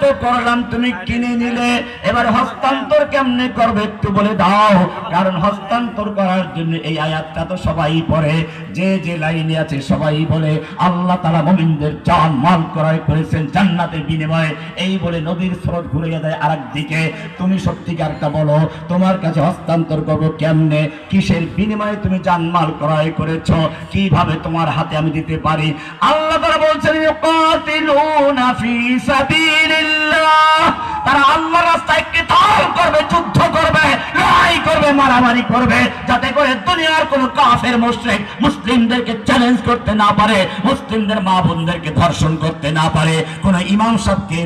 তো করলাম, তুমি কিনে নিলে, এবার হস্তান্তর কেমনে করবে একটু বলে দাও। কারণ হস্তান্তর করার জন্য এই আয়াতটা তো সবাই পড়ে, যে যে লাইনে আছে সবাই বলে আল্লাহ তাআলা মুমিনদের জান মাল ক্রয় করেছেন জান্নাতের বিনিময়ে, এই বলে নদীর স্রোত ঘুরিয়ে দেয় আরেক দিকে। তুমি সত্যিকারটা বলো, তোমার কাছে হস্তান্তর করবো কেমনে, কিসের বিনিময়ে তুমি জানমাল ক্রয় করেছো, কিভাবে তোমার হাতে আমি দিতে পারি? আল্লাহ তাআলা বলছেন ইউকাতিলুনা ফি সাবিলিল্লাহ, তারা আল্লাহর রাস্তায় কিতাল করবে, যুদ্ধ করবে, লড়াই করবে, মারামারি করবে, যাতে করে দুনিয়ার কোন কাফের মুশরিক মুসলিমদেরকে চ্যালেঞ্জ করতে না পারে, মুসলিমদের মা বোনদেরকে ধর্ষণ করতে না পারে, কোন ইমাম সাহেবকে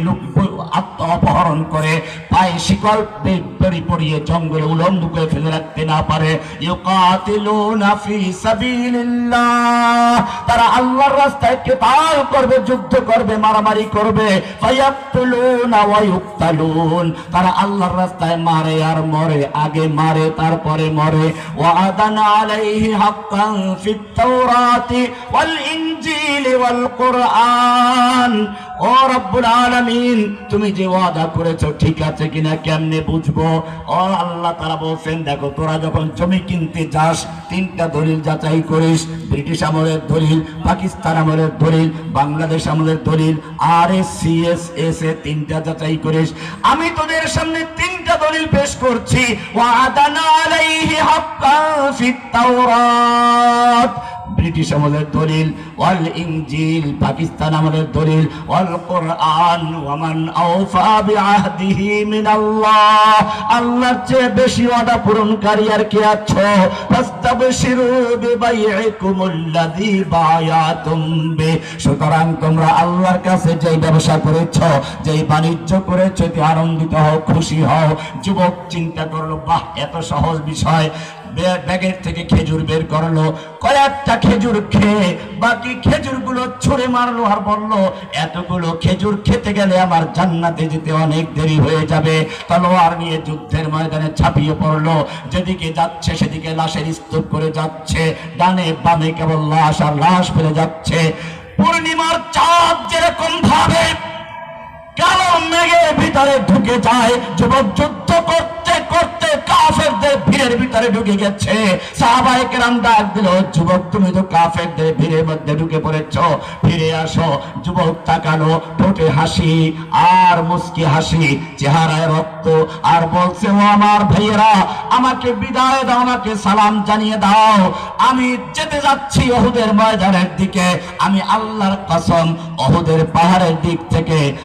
আত্মঅপহরণ করে পায়ে শিকল দড়ি পরিয়ে জঙ্গলে উলঙ্গ করে ফেলে রাখতে না পারে। ইউকাতিলুনা ফি সাবিলিল্লাহ, তারা আল্লাহর রাস্তায় কিতাল করবে, যুদ্ধ করবে, মারামারি করবে। ফায়াকতুলুনা ওয়া ইউকতালুন, তারা আল্লাহর রাস্তায় মারে আর মরে, আগে মারে তারপরে মরে। ওয়াদান আলাইহি হাক্কান ফিত তাওরাতি ওয়াল ইনজিল ওয়াল কুরআন। ও রব্বুল আলামিন, তুমি যে ওয়াদা করেছো ঠিক আছে কিনা কেমনে বুঝবো? ও আল্লাহ তাআলা বলছেন, দেখো তোরা যখন জমি কিনতে যাস তিনটা দলিল যাচাই করিস, ব্রিটিশ আমলের দলিল, পাকিস্তান আমলের দলিল, বাংলাদেশ আমলের দলিল, আর সিএসএস এ তিনটা যাচাই করিস। আমি তোদের সামনে তিনটা দলিল পেশ করছি। ওয়াদান আলাইহি হাক্কান ফিত তাওরাত, ব্রিটিশ আমলের দলিল, ওয়াল ইনজিল, পাকিস্তান আমলের দলিল, ওয়াল কুরআন, ওয়ামান আওফা বিআহদিহি মিনাল্লাহ, আল্লাহর চেয়ে বেশি ওয়াদা পূরণকারী আর কে আছো? ফাস্তাবশিরু বিবাইইকুমুল্লাযী বায়াতুম বি, সুতরাং তোমরা আল্লাহর কাছে যেই ব্যবসা করেছো, যেই বাণিজ্য করেছো, এতে আনন্দিত হও, খুশি হও। যুবক চিন্তা করলো, বাহ এত সহজ বিষয়। ব্যাগের থেকে খেজুর বের করলো, কয়েকটা খেজুর খেয়ে বাকি খেজুরগুলো ছুঁড়ে মারলো আর বললো, এতগুলো খেজুর খেতে গেলে আমার জান্নাতে যেতে অনেক দেরি হয়ে যাবে। তলোয়ার নিয়ে যুদ্ধের ময়দানে ঝাঁপিয়ে পড়লো, যেদিকে যাচ্ছে সেদিকে লাশের স্তূপ করে যাচ্ছে, ডানে বামে কেবল লাশ আর লাশ ফেলে যাচ্ছে। পূর্ণিমার চাঁদ যেরকম ভাবে কালো মেঘের ভিতরে ঢুকে যায়, যুবক যুদ্ধ করতে করতে কাফেরদের ভিড়ের ভিতরে ঢুকে গেছে। সাহাবায়ে কেরাম ডাক দিল, যুবক তুমি তো কাফেরদের ভিড়ের মধ্যে ঢুকে পড়েছ, ফিরে আসো। যুবক তাকালো, ঠোঁটে হাসি আর মুস্কি হাসি, চেহারায় রক্ত, আর বলছে, ও আমার ভাইয়েরা, আমাকে বিদায় দাও, আমাকে সালাম জানিয়ে দাও, আমি যেতে যাচ্ছি উহুদের ময়দানের দিকে। আমি আল্লাহর কসম, উহুদের পাহাড়ের দিক থেকে